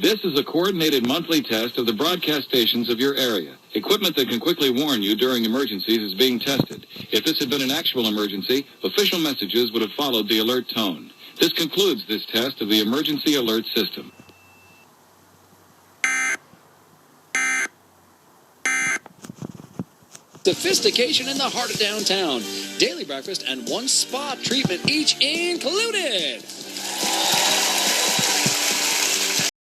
This is a coordinated monthly test of the broadcast stations of your area. Equipment that can quickly warn you during emergencies is being tested. If this had been an actual emergency, official messages would have followed the alert tone. This concludes this test of the emergency alert system. Sophistication in the heart of downtown. Daily breakfast and one spa treatment each included.